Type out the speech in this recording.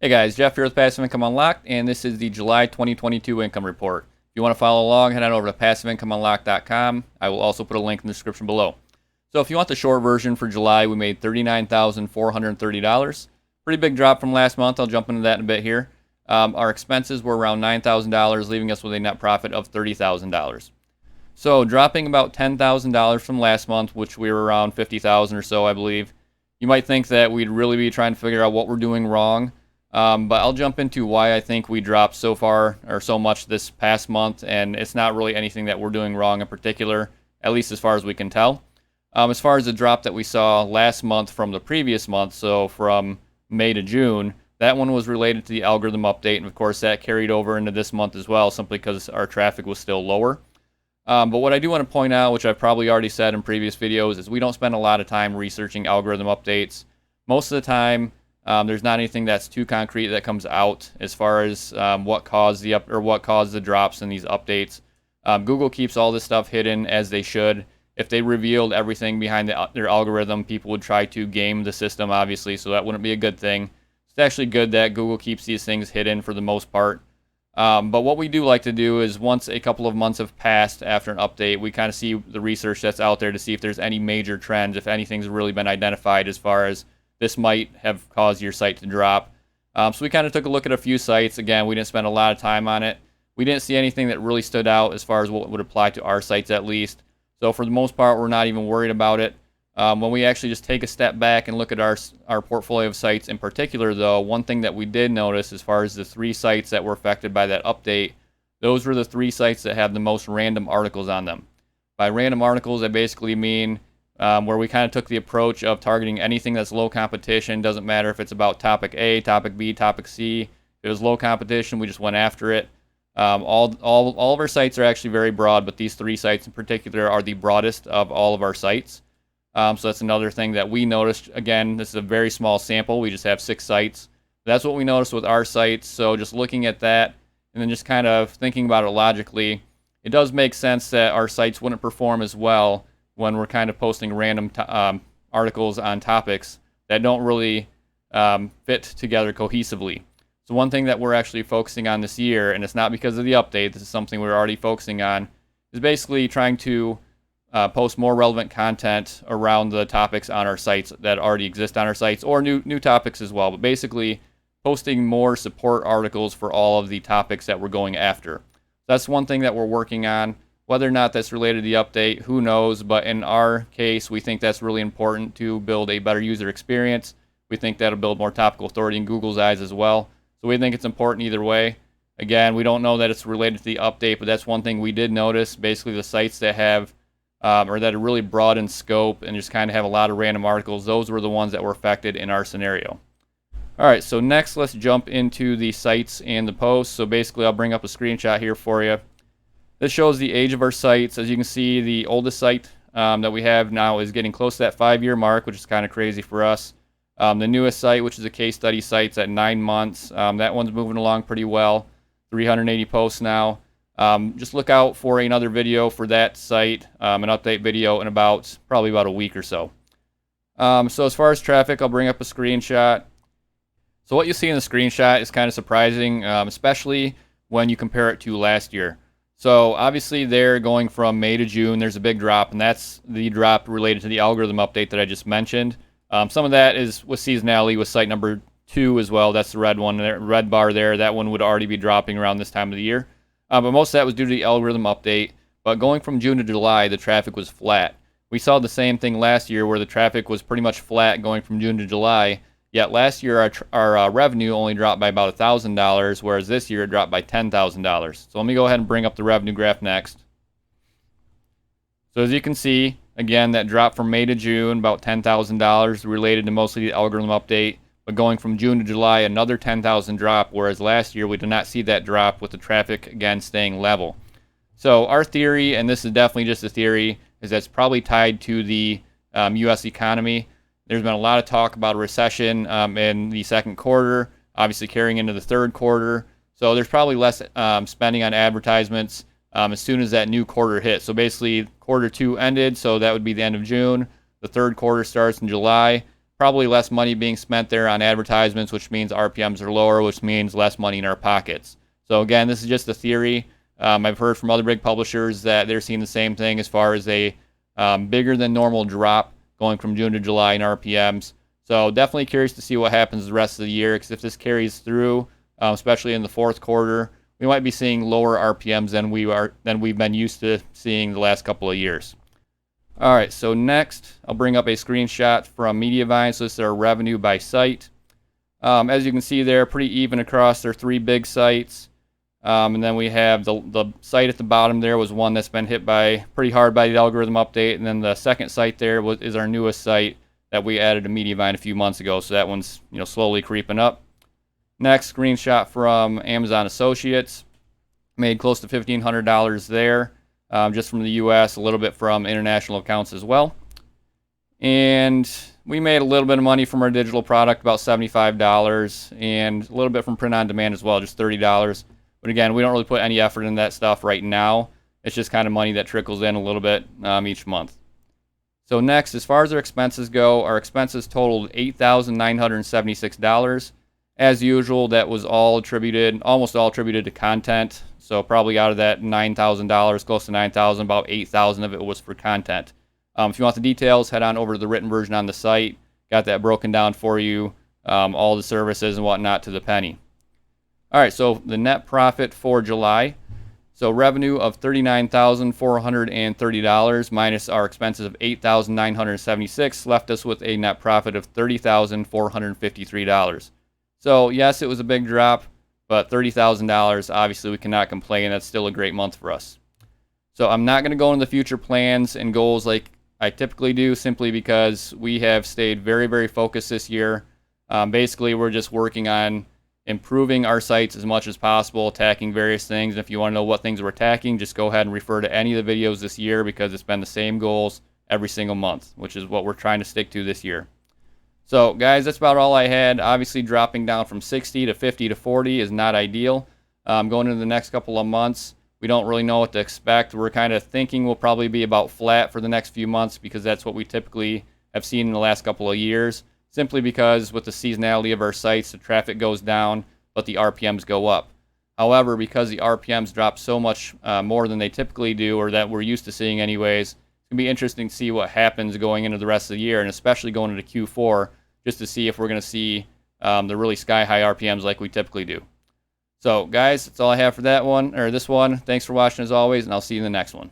Hey guys, Jeff here with Passive Income Unlocked, and this is the July 2022 income report. If you want to follow along, head on over to passiveincomeunlocked.com. I will also put a link in the description below. So if you want the short version for July, we made $39,430. Pretty big drop from last month. I'll jump into that in a bit here. Our expenses were around $9,000, leaving us with a net profit of $30,000. So dropping about $10,000 from last month, which we were around $50,000 or so, I believe. You might think that we'd really be trying to figure out what we're doing wrong. But I'll jump into why I think we dropped so far or so much this past month, and it's not really anything that we're doing wrong in particular, at least as far as we can tell. As far as the drop that we saw last month from the previous month, so from May to June, that one was related to the algorithm update, and of course that carried over into this month as well, simply because our traffic was still lower. But what I do want to point out, which I've probably already said in previous videos, is we don't spend a lot of time researching algorithm updates. Most of the time, there's not anything that's too concrete that comes out as far as what caused the drops in these updates. Google keeps all this stuff hidden, as they should. If they revealed everything behind their algorithm, people would try to game the system, obviously, so that wouldn't be a good thing. It's actually good that Google keeps these things hidden for the most part. But what we do like to do is once a couple of months have passed after an update, we kind of see the research that's out there to see if there's any major trends, if anything's really been identified as far as this might have caused your site to drop. So we kind of took a look at a few sites. Again, we didn't spend a lot of time on it. We didn't see anything that really stood out as far as what would apply to our sites at least. So for the most part, we're not even worried about it. When we actually just take a step back and look at our portfolio of sites in particular, though, one thing that we did notice as far as the 3 sites that were affected by that update, those were the 3 sites that have the most random articles on them. By random articles, I basically mean where we kind of took the approach of targeting anything that's low competition. Doesn't matter if it's about topic A, topic B, topic C. If it was low competition, we just went after it. All of our sites are actually very broad, but these 3 sites in particular are the broadest of all of our sites. So that's another thing that we noticed. Again, this is a very small sample. We just have 6 sites. That's what we noticed with our sites. So just looking at that and then just kind of thinking about it logically, it does make sense that our sites wouldn't perform as well when we're kind of posting random articles on topics that don't really fit together cohesively. So one thing that we're actually focusing on this year, and it's not because of the update, this is something we're already focusing on, is basically trying to post more relevant content around the topics on our sites that already exist on our sites, or new topics as well, but basically posting more support articles for all of the topics that we're going after. That's one thing that we're working on. Whether or not that's related to the update, who knows, but in our case, we think that's really important to build a better user experience. We think that'll build more topical authority in Google's eyes as well. So we think it's important either way. Again, we don't know that it's related to the update, but that's one thing we did notice. Basically, the sites that have or that are really broad in scope and just kind of have a lot of random articles, those were the ones that were affected in our scenario. All right, so next let's jump into the sites and the posts. So basically, I'll bring up a screenshot here for you. This shows the age of our sites. As you can see, the oldest site that we have now is getting close to that 5-year mark, which is kind of crazy for us. The newest site, which is a case study site, is at 9 months. That one's moving along pretty well. 380 posts now. Just look out for another video for that site, an update video in probably about a week or so. So as far as traffic, I'll bring up a screenshot. So what you see in the screenshot is kind of surprising, especially when you compare it to last year. So obviously they're going from May to June, there's a big drop, and that's the drop related to the algorithm update that I just mentioned. Some of that is with seasonality with site number 2 as well. That's the red one, the red bar there. That one would already be dropping around this time of the year. But most of that was due to the algorithm update. But going from June to July, the traffic was flat. We saw the same thing last year where the traffic was pretty much flat going from June to July. Yet last year our revenue only dropped by about $1,000, whereas this year it dropped by $10,000. So let me go ahead and bring up the revenue graph next. So as you can see, again, that drop from May to June, about $10,000, related to mostly the algorithm update. But going from June to July, another $10,000 drop, whereas last year we did not see that drop with the traffic, again, staying level. So our theory, and this is definitely just a theory, is that's probably tied to the U.S. economy. There's been a lot of talk about a recession in the second quarter, obviously carrying into the third quarter. So there's probably less spending on advertisements as soon as that new quarter hits. So basically, quarter 2 ended, so that would be the end of June. The third quarter starts in July. probably less money being spent there on advertisements, which means RPMs are lower, which means less money in our pockets. So again, this is just a theory. I've heard from other big publishers that they're seeing the same thing as far as a bigger than normal drop going from June to July in RPMs. So definitely curious to see what happens the rest of the year, because if this carries through, especially in the fourth quarter, we might be seeing lower RPMs than we've been used to seeing the last couple of years. All right, so next I'll bring up a screenshot from Mediavine. So this is our revenue by site. As you can see there, pretty even across their three big sites. And then we have the site at the bottom there was one that's been hit pretty hard by the algorithm update. And then the second site there is our newest site that we added to Mediavine a few months ago. So that one's slowly creeping up. Next, screenshot from Amazon Associates. Made close to $1,500 there, just from the U.S., a little bit from international accounts as well. And we made a little bit of money from our digital product, about $75, and a little bit from print on demand as well, just $30. But again, we don't really put any effort in that stuff right now. It's just kind of money that trickles in a little bit each month. So next, as far as our expenses go, our expenses totaled $8,976. As usual, that was almost all attributed to content. So probably out of that $9,000, close to $9,000, about $8,000 of it was for content. If you want the details, head on over to the written version on the site. Got that broken down for you, all the services and whatnot to the penny. All right, so the net profit for July. So revenue of $39,430 minus our expenses of $8,976 left us with a net profit of $30,453. So yes, it was a big drop, but $30,000, obviously we cannot complain. That's still a great month for us. So I'm not going to go into the future plans and goals like I typically do, simply because we have stayed very, very focused this year. Basically, we're just working on improving our sites as much as possible, attacking various things. And if you want to know what things we're attacking, just go ahead and refer to any of the videos this year, because it's been the same goals every single month, which is what we're trying to stick to this year. So guys, that's about all I had. Obviously, dropping down from 60 to 50 to 40 is not ideal. Going into the next couple of months, we don't really know what to expect. We're kind of thinking we'll probably be about flat for the next few months, because that's what we typically have seen in the last couple of years, simply because with the seasonality of our sites, the traffic goes down, but the RPMs go up. However, because the RPMs drop so much more than they typically do, or that we're used to seeing anyways, it's going to be interesting to see what happens going into the rest of the year, and especially going into Q4, just to see if we're going to see the really sky-high RPMs like we typically do. So, guys, that's all I have for this one. Thanks for watching as always, and I'll see you in the next one.